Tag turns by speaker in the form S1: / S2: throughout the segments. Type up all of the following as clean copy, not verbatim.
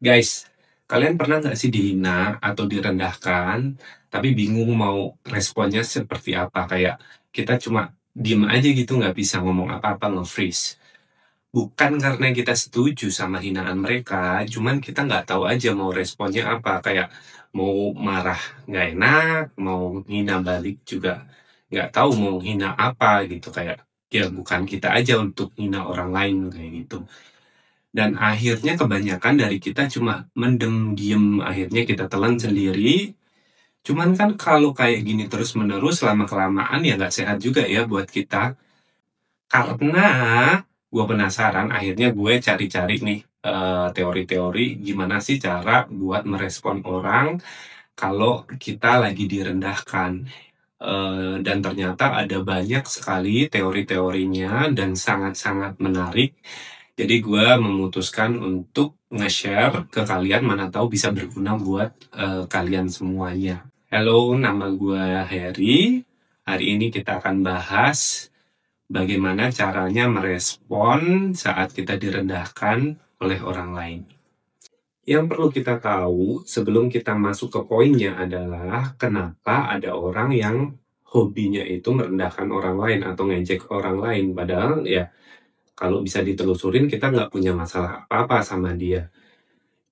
S1: Guys, kalian pernah nggak sih dihina atau direndahkan, tapi bingung mau responnya seperti apa? Kayak kita cuma diem aja gitu, nggak bisa ngomong apa-apa, nge-freeze. Bukan karena kita setuju sama hinaan mereka, cuman kita nggak tahu aja mau responnya apa. Kayak mau marah nggak enak, mau hina balik juga nggak tahu mau hina apa gitu. Kayak ya bukan kita aja untuk hina orang lain kayak gitu. Dan akhirnya kebanyakan dari kita cuma mendem diem, akhirnya kita telan sendiri. Cuman kan kalau kayak gini terus-menerus lama-kelamaan ya nggak sehat juga ya buat kita. Karena gue penasaran, akhirnya gue cari-cari nih teori-teori gimana sih cara buat merespon orang kalau kita lagi direndahkan. Dan ternyata ada banyak sekali teori-teorinya dan sangat-sangat menarik. Jadi gue memutuskan untuk nge-share ke kalian, mana tahu bisa berguna buat kalian semuanya. Halo, nama gue Heri. Hari ini kita akan bahas bagaimana caranya merespon saat kita direndahkan oleh orang lain. Yang perlu kita tahu sebelum kita masuk ke poinnya adalah kenapa ada orang yang hobinya itu merendahkan orang lain atau ngejek orang lain. Padahal ya kalau bisa ditelusurin kita nggak punya masalah apa-apa sama dia.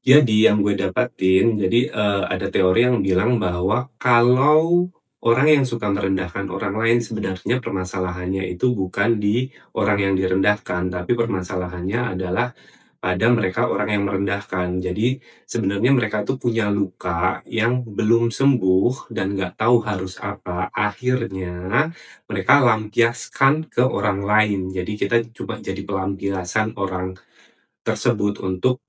S1: Jadi yang gue dapatin, jadi ada teori yang bilang bahwa kalau orang yang suka merendahkan orang lain sebenarnya permasalahannya itu bukan di orang yang direndahkan, tapi permasalahannya adalah pada mereka orang yang merendahkan. Jadi sebenarnya mereka tuh punya luka yang belum sembuh dan nggak tahu harus apa. Akhirnya mereka lampiaskan ke orang lain. Jadi kita coba jadi pelampiasan orang tersebut untuk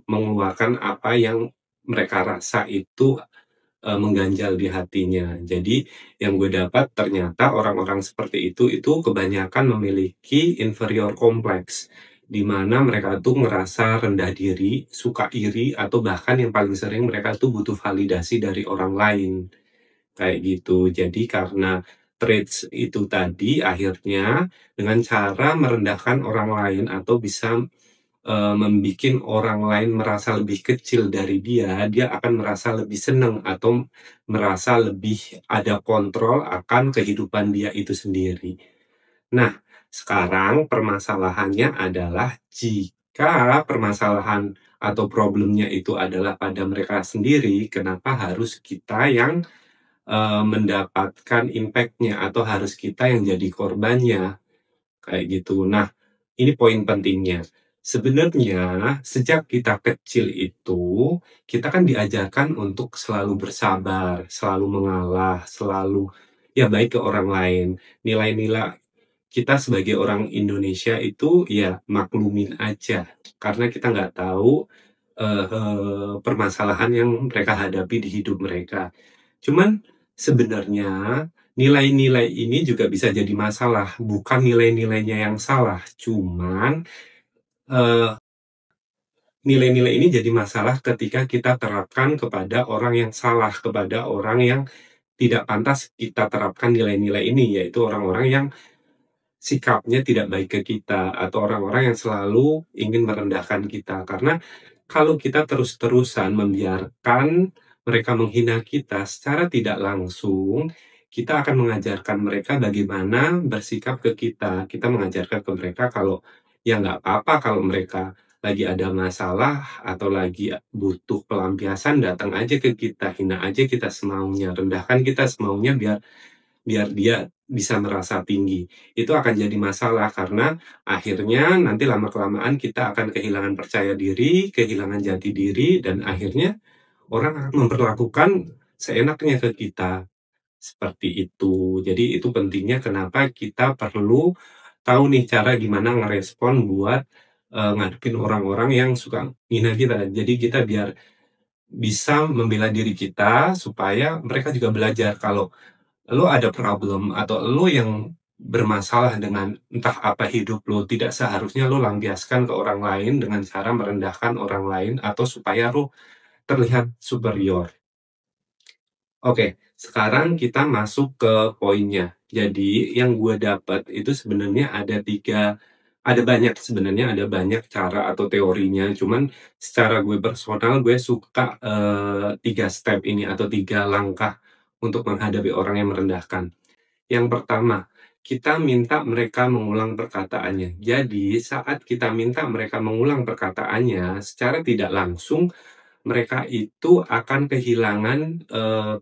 S1: mengeluarkan apa yang mereka rasa itu mengganjal di hatinya. Jadi yang gue dapat ternyata orang-orang seperti itu kebanyakan memiliki inferior complex, di mana mereka tuh ngerasa rendah diri, suka iri, atau bahkan yang paling sering mereka tuh butuh validasi dari orang lain. Kayak gitu. Jadi karena traits itu tadi akhirnya dengan cara merendahkan orang lain atau bisa membikin orang lain merasa lebih kecil dari dia, dia akan merasa lebih senang atau merasa lebih ada kontrol akan kehidupan dia itu sendiri. Nah, sekarang permasalahannya adalah jika permasalahan atau problemnya itu adalah pada mereka sendiri, kenapa harus kita yang mendapatkan impact-nya atau harus kita yang jadi korbannya, kayak gitu. Nah, ini poin pentingnya. Sebenarnya sejak kita kecil itu, kita kan diajarkan untuk selalu bersabar, selalu mengalah, selalu ya baik ke orang lain. Nilai-nilai kita sebagai orang Indonesia itu ya maklumin aja, karena kita nggak tahu permasalahan yang mereka hadapi di hidup mereka. Cuman sebenarnya nilai-nilai ini juga bisa jadi masalah, bukan nilai-nilainya yang salah, cuman nilai-nilai ini jadi masalah ketika kita terapkan kepada orang yang salah, kepada orang yang tidak pantas kita terapkan nilai-nilai ini, yaitu orang-orang yang sikapnya tidak baik ke kita, atau orang-orang yang selalu ingin merendahkan kita. Karena kalau kita terus-terusan membiarkan mereka menghina kita secara tidak langsung, kita akan mengajarkan mereka bagaimana bersikap ke kita. Kita mengajarkan ke mereka kalau ya nggak apa-apa kalau mereka lagi ada masalah atau lagi butuh pelampiasan, datang aja ke kita, hina aja kita semaunya, rendahkan kita semaunya biar biar dia bisa merasa tinggi. Itu akan jadi masalah karena akhirnya nanti lama-kelamaan kita akan kehilangan percaya diri, kehilangan jati diri, dan akhirnya orang akan memperlakukan seenaknya ke kita. Seperti itu. Jadi itu pentingnya kenapa kita perlu tahu nih cara gimana ngerespon buat ngadepin orang-orang yang suka ngina kita. Jadi kita biar bisa membela diri kita supaya mereka juga belajar kalau lo ada problem atau lo yang bermasalah dengan entah apa hidup lo, tidak seharusnya lo lampiaskan ke orang lain dengan cara merendahkan orang lain atau supaya lo terlihat superior. Oke, sekarang kita masuk ke poinnya. Jadi yang gue dapat itu sebenarnya ada 3 Ada banyak sebenarnya, ada banyak cara atau teorinya, cuman secara gue personal, gue suka, 3 step ini atau 3 langkah untuk menghadapi orang yang merendahkan. Yang pertama, kita minta mereka mengulang perkataannya. Jadi, saat kita minta mereka mengulang perkataannya, secara tidak langsung mereka itu akan kehilangan,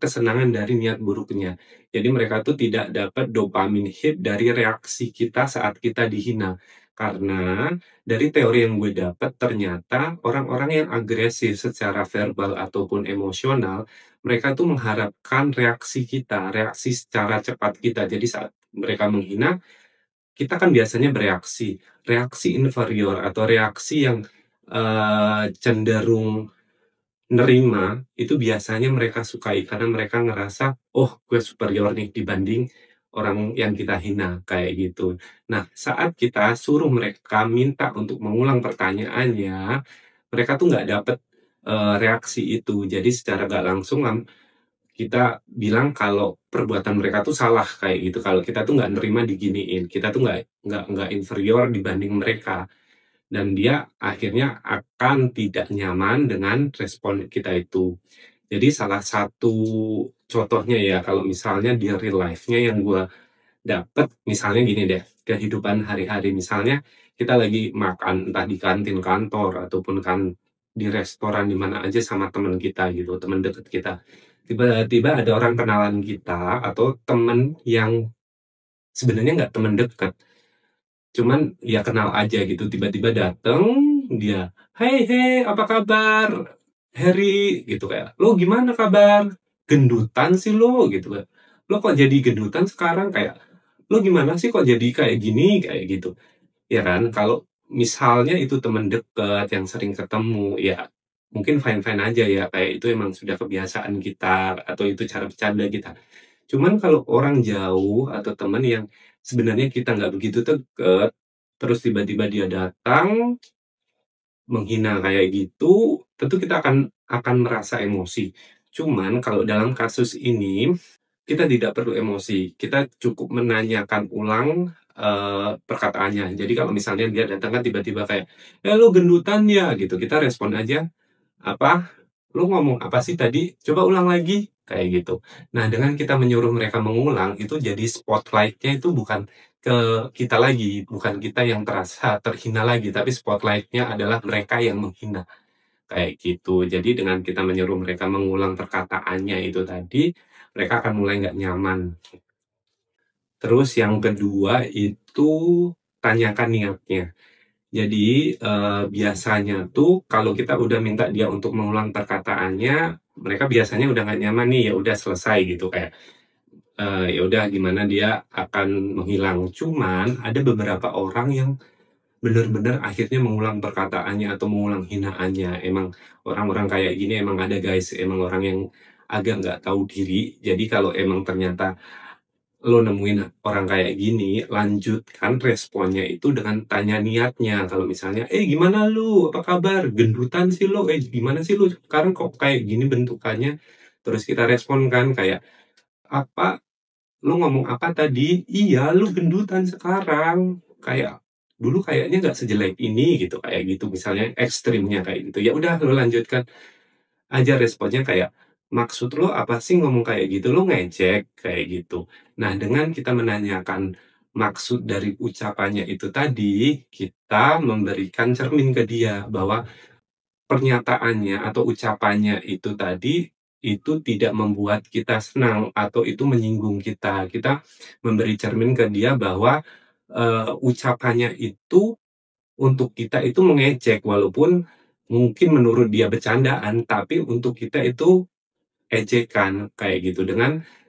S1: kesenangan dari niat buruknya. Jadi mereka tuh tidak dapat dopamine hit dari reaksi kita saat kita dihina. Karena dari teori yang gue dapat ternyata orang-orang yang agresif secara verbal ataupun emosional, mereka tuh mengharapkan reaksi kita, reaksi secara cepat kita. Jadi saat mereka menghina, kita kan biasanya bereaksi, reaksi inferior atau reaksi yang, cenderung nerima, itu biasanya mereka sukai karena mereka ngerasa, "Oh, gue superior nih dibanding orang yang kita hina," kayak gitu. Nah, saat kita suruh mereka minta untuk mengulang pertanyaannya, mereka tuh nggak dapet, reaksi itu. Jadi secara nggak langsung kita bilang kalau perbuatan mereka tuh salah, kayak gitu. Kalau kita tuh nggak nerima diginiin, kita tuh nggak inferior dibanding mereka. Dan dia akhirnya akan tidak nyaman dengan respon kita itu. Jadi salah satu contohnya ya, kalau misalnya di real life-nya yang gue dapet, misalnya gini deh, kehidupan hari-hari. Misalnya kita lagi makan, entah di kantin kantor, ataupun kan di restoran di mana aja sama teman kita gitu, teman deket kita. Tiba-tiba ada orang kenalan kita, atau temen yang sebenarnya nggak teman dekat, cuman ya kenal aja gitu, tiba-tiba dateng, dia, "Hei hei, apa kabar, Heri?" Gitu kayak, "Lo gimana kabar? Gendutan sih lo," gitu kan. "Lo kok jadi gendutan sekarang?" Kayak, "Lo gimana sih kok jadi kayak gini?" Kayak gitu. Ya kan, kalau misalnya itu teman dekat yang sering ketemu, ya mungkin fine-fine aja ya, kayak itu emang sudah kebiasaan kita, atau itu cara bercanda kita. Cuman kalau orang jauh atau teman yang sebenarnya kita nggak begitu deket, terus tiba-tiba dia datang, menghina kayak gitu, tentu kita akan merasa emosi. Cuman kalau dalam kasus ini, kita tidak perlu emosi, kita cukup menanyakan ulang, perkataannya. Jadi kalau misalnya dia datang kan tiba-tiba kayak, "Eh, lu gendutan ya?" Gitu, kita respon aja, "Apa? Lu ngomong apa sih tadi? Coba ulang lagi." Kayak gitu. Nah, dengan kita menyuruh mereka mengulang, itu jadi spotlight-nya itu bukan ke kita lagi, bukan kita yang terasa terhina lagi, tapi spotlight-nya adalah mereka yang menghina, kayak gitu. Jadi dengan kita menyuruh mereka mengulang perkataannya itu tadi, mereka akan mulai nggak nyaman. Terus yang kedua itu tanyakan niatnya. Jadi, biasanya tuh kalau kita udah minta dia untuk mengulang perkataannya, mereka biasanya udah nggak nyaman nih, ya udah selesai gitu kayak, ya udah gimana dia akan menghilang. Cuman ada beberapa orang yang bener-bener akhirnya mengulang perkataannya atau mengulang hinaannya. Emang orang-orang kayak gini emang ada guys, emang orang yang agak nggak tahu diri. Jadi kalau emang ternyata lo nemuin orang kayak gini, lanjutkan responnya itu dengan tanya niatnya. Kalau misalnya, "Eh, gimana lu? Apa kabar? Gendutan sih lo. Eh, gimana sih lu sekarang kok kayak gini bentukannya?" Terus kita respon kan kayak, "Apa? Lu ngomong apa tadi? Iya, lu gendutan sekarang. Kayak dulu kayaknya nggak sejelek ini," gitu. Kayak gitu misalnya ekstrimnya kayak gitu. Ya udah lo lanjutkan aja responnya kayak, "Maksud lo apa sih ngomong kayak gitu? Lo ngejek?" Kayak gitu. Nah, dengan kita menanyakan maksud dari ucapannya itu tadi, kita memberikan cermin ke dia bahwa pernyataannya atau ucapannya itu tadi, itu tidak membuat kita senang atau itu menyinggung kita. Kita memberi cermin ke dia bahwa, ucapannya itu untuk kita itu mengejek, walaupun mungkin menurut dia bercandaan, tapi untuk kita itu ejekan, kayak gitu.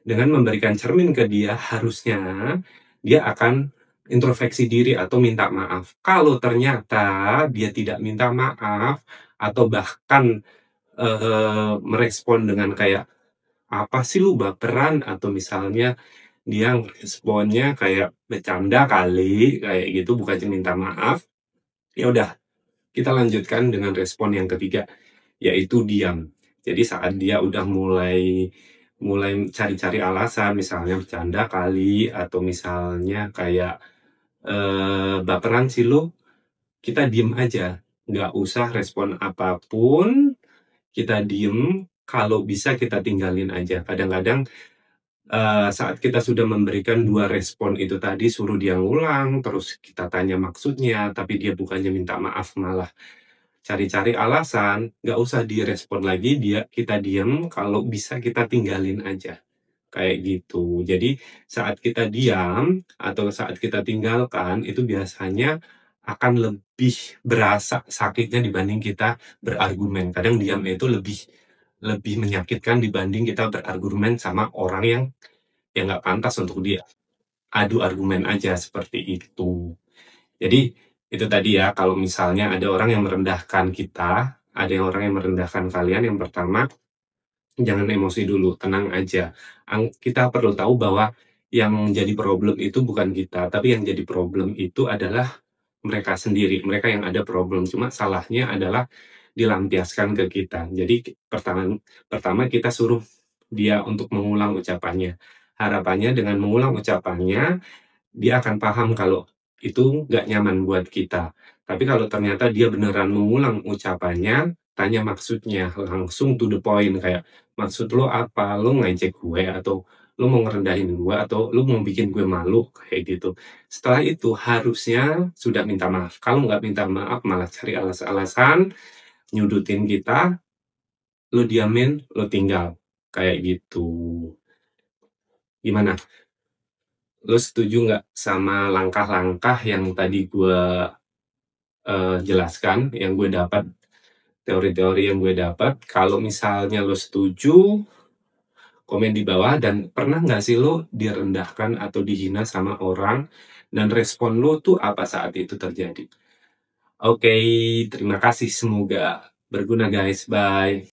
S1: Dengan memberikan cermin ke dia, harusnya dia akan introspeksi diri atau minta maaf. Kalau ternyata dia tidak minta maaf, atau bahkan, merespon dengan kayak, "Apa sih lu baperan?" Atau misalnya dia responnya kayak, "Bercanda kali," kayak gitu, bukannya minta maaf, ya udah, kita lanjutkan dengan respon yang ketiga, yaitu diam. Jadi saat dia udah mulai mulai cari-cari alasan, misalnya bercanda kali, atau misalnya kayak, baperan sih lo, kita diem aja, nggak usah respon apapun, kita diem, kalau bisa kita tinggalin aja. Kadang-kadang saat kita sudah memberikan 2 respon itu tadi, suruh dia ngulang, terus kita tanya maksudnya, tapi dia bukannya minta maaf, malah cari-cari alasan, nggak usah direspon lagi, kita diem, kalau bisa kita tinggalin aja. Kayak gitu. Jadi saat kita diam atau saat kita tinggalkan, itu biasanya akan lebih berasa sakitnya dibanding kita berargumen. Kadang diam itu lebih lebih menyakitkan dibanding kita berargumen sama orang yang nggak pantas untuk dia adu argumen aja, seperti itu. Jadi itu tadi ya, kalau misalnya ada orang yang merendahkan kita, ada orang yang merendahkan kalian, yang pertama jangan emosi dulu, tenang aja. Kita perlu tahu bahwa yang jadi problem itu bukan kita, tapi yang jadi problem itu adalah mereka sendiri, mereka yang ada problem, cuma salahnya adalah dilampiaskan ke kita. Jadi pertama pertama kita suruh dia untuk mengulang ucapannya. Harapannya dengan mengulang ucapannya, dia akan paham kalau itu nggak nyaman buat kita. Tapi kalau ternyata dia beneran mengulang ucapannya, tanya maksudnya, langsung to the point, kayak, "Maksud lo apa? Lo ngejek gue? Atau lo mau ngerendahin gue? Atau lo mau bikin gue malu?" Kayak gitu. Setelah itu harusnya sudah minta maaf. Kalau nggak minta maaf, malah cari alasan-alasan, nyudutin kita, lo diamin, lo tinggal. Kayak gitu. Gimana? Lo setuju nggak sama langkah-langkah yang tadi gue jelaskan, yang gue dapat, teori-teori yang gue dapat? Kalau misalnya lo setuju, komen di bawah. Dan pernah nggak sih lo direndahkan atau dihina sama orang, dan respon lo tuh apa saat itu terjadi? Oke, terima kasih. Semoga berguna guys. Bye.